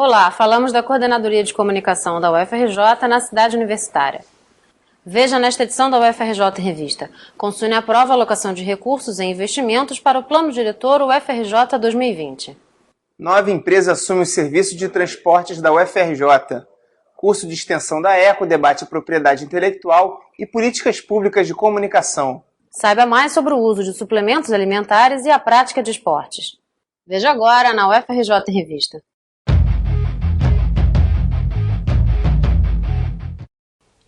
Olá, falamos da Coordenadoria de Comunicação da UFRJ na cidade universitária. Veja nesta edição da UFRJ em Revista. Consune aprova a alocação de recursos e investimentos para o Plano Diretor UFRJ 2020. Nova empresa assume o serviço de transportes da UFRJ. Curso de extensão da ECO debate propriedade intelectual e políticas públicas de comunicação. Saiba mais sobre o uso de suplementos alimentares e a prática de esportes. Veja agora na UFRJ em Revista.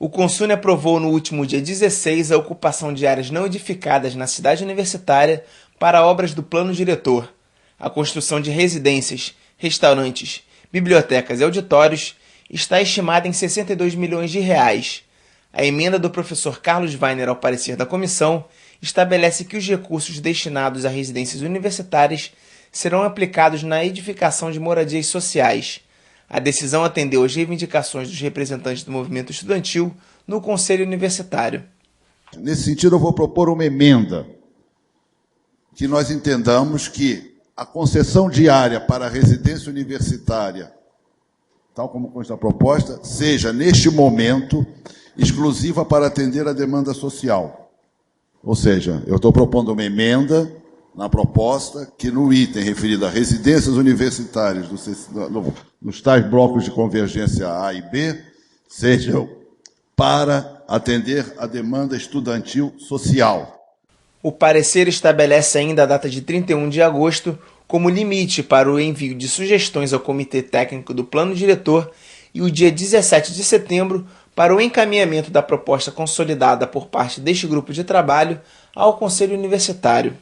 O Consune aprovou no último dia 16 a ocupação de áreas não edificadas na cidade universitária para obras do Plano Diretor. A construção de residências, restaurantes, bibliotecas e auditórios está estimada em 62 milhões de reais. A emenda do professor Carlos Weiner ao parecer da comissão estabelece que os recursos destinados a residências universitárias serão aplicados na edificação de moradias sociais. A decisão atendeu às reivindicações dos representantes do movimento estudantil no Conselho Universitário. Nesse sentido, eu vou propor uma emenda que nós entendamos que a concessão diária para a residência universitária, tal como consta a proposta, seja, neste momento, exclusiva para atender a demanda social. Ou seja, eu estou propondo uma emenda na proposta que no item referido a residências universitárias nos tais blocos de convergência A e B, sejam para atender a demanda estudantil social. O parecer estabelece ainda a data de 31 de agosto como limite para o envio de sugestões ao Comitê Técnico do Plano Diretor e o dia 17 de setembro para o encaminhamento da proposta consolidada por parte deste grupo de trabalho ao Conselho Universitário.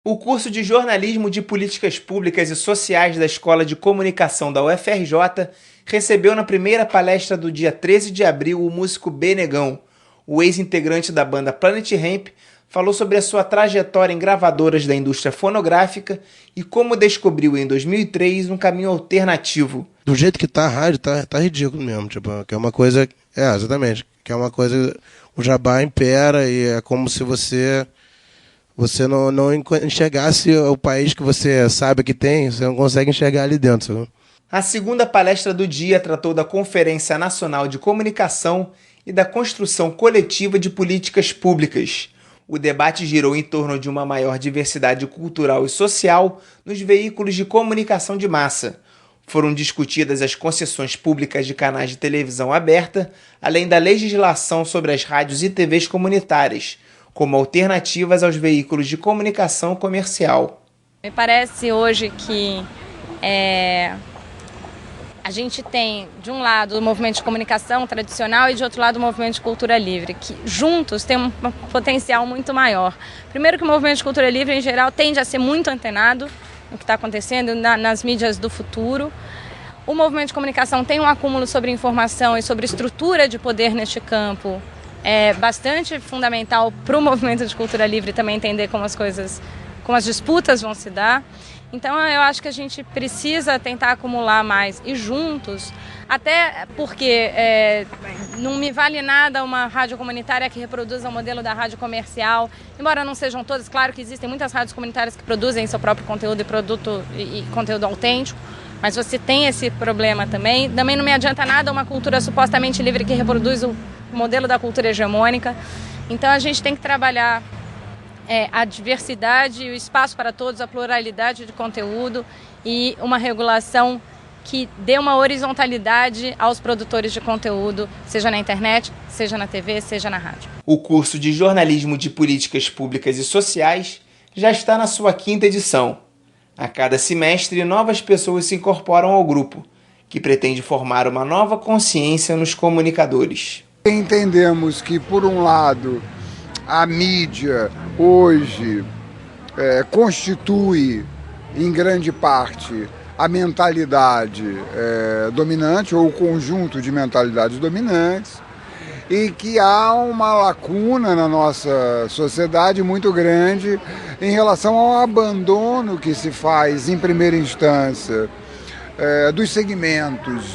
O curso de Jornalismo de Políticas Públicas e Sociais da Escola de Comunicação da UFRJ recebeu na primeira palestra do dia 13 de abril o músico B. Negão. O ex-integrante da banda Planet Hemp falou sobre a sua trajetória em gravadoras da indústria fonográfica e como descobriu em 2003 um caminho alternativo. Do jeito que tá a rádio, tá ridículo mesmo, tipo, que é uma coisa, exatamente, que é uma coisa, o jabá impera e é como se você não enxergasse o país que você sabe que tem, você não consegue enxergar ali dentro. Sabe? A segunda palestra do dia tratou da Conferência Nacional de Comunicação e da construção coletiva de políticas públicas. O debate girou em torno de uma maior diversidade cultural e social nos veículos de comunicação de massa. Foram discutidas as concessões públicas de canais de televisão aberta, além da legislação sobre as rádios e TVs comunitárias, como alternativas aos veículos de comunicação comercial. Me parece hoje que a gente tem, de um lado, o movimento de comunicação tradicional e, de outro lado, o movimento de cultura livre, que juntos têm um potencial muito maior. Primeiro que o movimento de cultura livre, em geral, tende a ser muito antenado no que está acontecendo nas mídias do futuro. O movimento de comunicação tem um acúmulo sobre informação e sobre estrutura de poder neste campo. É bastante fundamental para o movimento de cultura livre também entender como as disputas vão se dar. Então eu acho que a gente precisa tentar acumular mais e juntos, até porque não me vale nada uma rádio comunitária que reproduza o modelo da rádio comercial, embora não sejam todas, claro que existem muitas rádios comunitárias que produzem seu próprio conteúdo e conteúdo autêntico, mas você tem esse problema também. Também não me adianta nada uma cultura supostamente livre que reproduz o modelo da cultura hegemônica. Então a gente tem que trabalhar a diversidade, o espaço para todos, a pluralidade de conteúdo e uma regulação que dê uma horizontalidade aos produtores de conteúdo, seja na internet, seja na TV, seja na rádio. O curso de Jornalismo de Políticas Públicas e Sociais já está na sua 5ª edição. A cada semestre, novas pessoas se incorporam ao grupo, que pretende formar uma nova consciência nos comunicadores. Entendemos que, por um lado, a mídia hoje constitui, em grande parte, a mentalidade dominante ou o conjunto de mentalidades dominantes e que há uma lacuna na nossa sociedade muito grande em relação ao abandono que se faz, em primeira instância, dos segmentos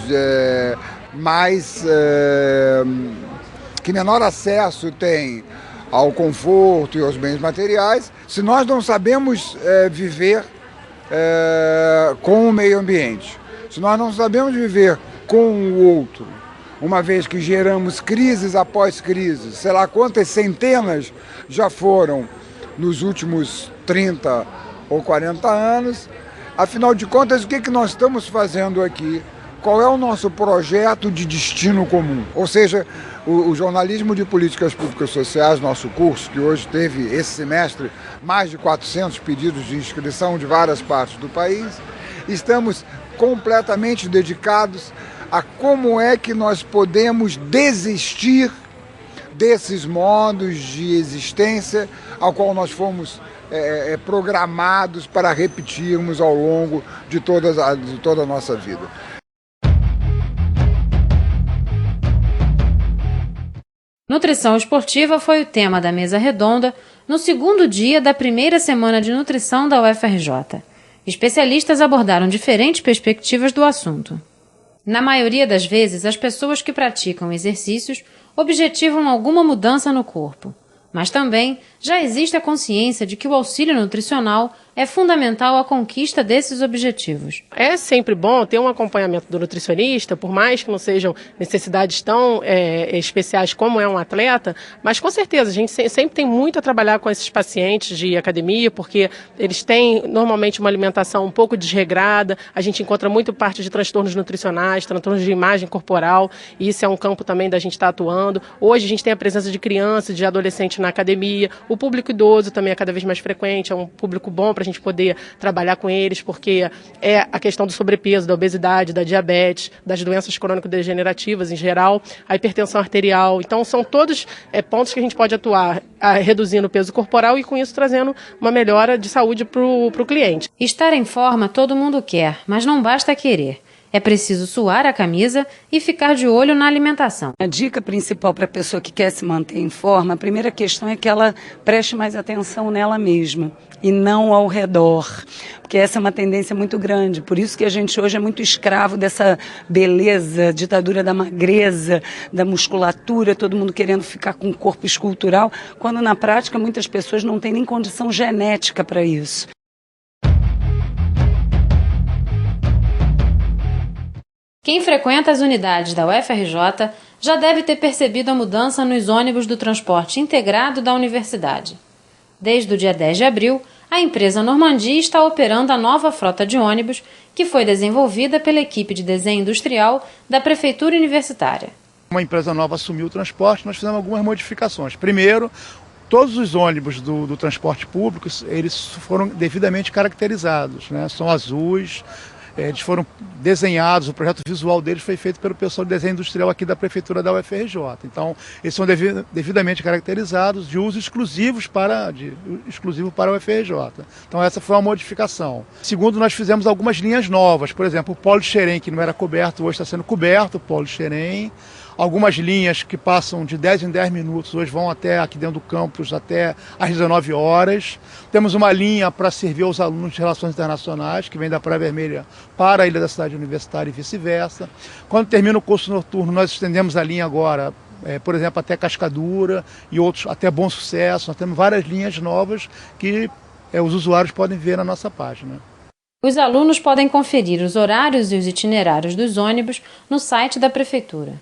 que menor acesso tem ao conforto e aos bens materiais, se nós não sabemos viver com o meio ambiente, se nós não sabemos viver com o outro, uma vez que geramos crises após crises, sei lá quantas centenas já foram nos últimos 30 ou 40 anos, afinal de contas, o que nós estamos fazendo aqui? Qual é o nosso projeto de destino comum? Ou seja, o jornalismo de políticas públicas sociais, nosso curso, que hoje teve esse semestre mais de 400 pedidos de inscrição de várias partes do país, estamos completamente dedicados a como é que nós podemos desistir desses modos de existência ao qual nós fomos programados para repetirmos ao longo de toda a nossa vida. Nutrição esportiva foi o tema da mesa redonda no segundo dia da primeira semana de nutrição da UFRJ. Especialistas abordaram diferentes perspectivas do assunto. Na maioria das vezes, as pessoas que praticam exercícios objetivam alguma mudança no corpo, mas também já existe a consciência de que o auxílio nutricional é fundamental à conquista desses objetivos. É sempre bom ter um acompanhamento do nutricionista, por mais que não sejam necessidades tão especiais como é um atleta, mas com certeza a gente sempre tem muito a trabalhar com esses pacientes de academia, porque eles têm normalmente uma alimentação um pouco desregrada, a gente encontra muito parte de transtornos nutricionais, transtornos de imagem corporal, e isso é um campo também da gente estar atuando. Hoje a gente tem a presença de crianças, de adolescentes na academia, o público idoso também é cada vez mais frequente, é um público bom para a gente poder trabalhar com eles, porque é a questão do sobrepeso, da obesidade, da diabetes, das doenças crônico-degenerativas em geral, a hipertensão arterial. Então são todos pontos que a gente pode atuar reduzindo o peso corporal e com isso trazendo uma melhora de saúde para o cliente. Estar em forma todo mundo quer, mas não basta querer. É preciso suar a camisa e ficar de olho na alimentação. A dica principal para a pessoa que quer se manter em forma, a primeira questão é que ela preste mais atenção nela mesma e não ao redor, porque essa é uma tendência muito grande. Por isso que a gente hoje é muito escravo dessa beleza, ditadura da magreza, da musculatura, todo mundo querendo ficar com um corpo escultural, quando na prática muitas pessoas não têm nem condição genética para isso. Quem frequenta as unidades da UFRJ já deve ter percebido a mudança nos ônibus do transporte integrado da universidade. Desde o dia 10 de abril, a empresa Normandie está operando a nova frota de ônibus que foi desenvolvida pela equipe de desenho industrial da Prefeitura Universitária. Uma empresa nova assumiu o transporte, nós fizemos algumas modificações. Primeiro, todos os ônibus do transporte público, eles foram devidamente caracterizados, né? São azuis. Eles foram desenhados, o projeto visual deles foi feito pelo pessoal de desenho industrial aqui da Prefeitura da UFRJ. Então, eles são devidamente caracterizados, de uso exclusivo para a UFRJ. Então, essa foi uma modificação. Segundo, nós fizemos algumas linhas novas. Por exemplo, o Polo de Xerém, que não era coberto, hoje está sendo coberto, o Polo de Xerém. Algumas linhas que passam de 10 em 10 minutos, hoje vão até aqui dentro do campus, até às 19 horas. Temos uma linha para servir aos alunos de Relações Internacionais, que vem da Praia Vermelha para a Ilha da Cidade Universitária e vice-versa. Quando termina o curso noturno, nós estendemos a linha agora, por exemplo, até Cascadura e outros até Bom Sucesso. Nós temos várias linhas novas que os usuários podem ver na nossa página. Os alunos podem conferir os horários e os itinerários dos ônibus no site da Prefeitura.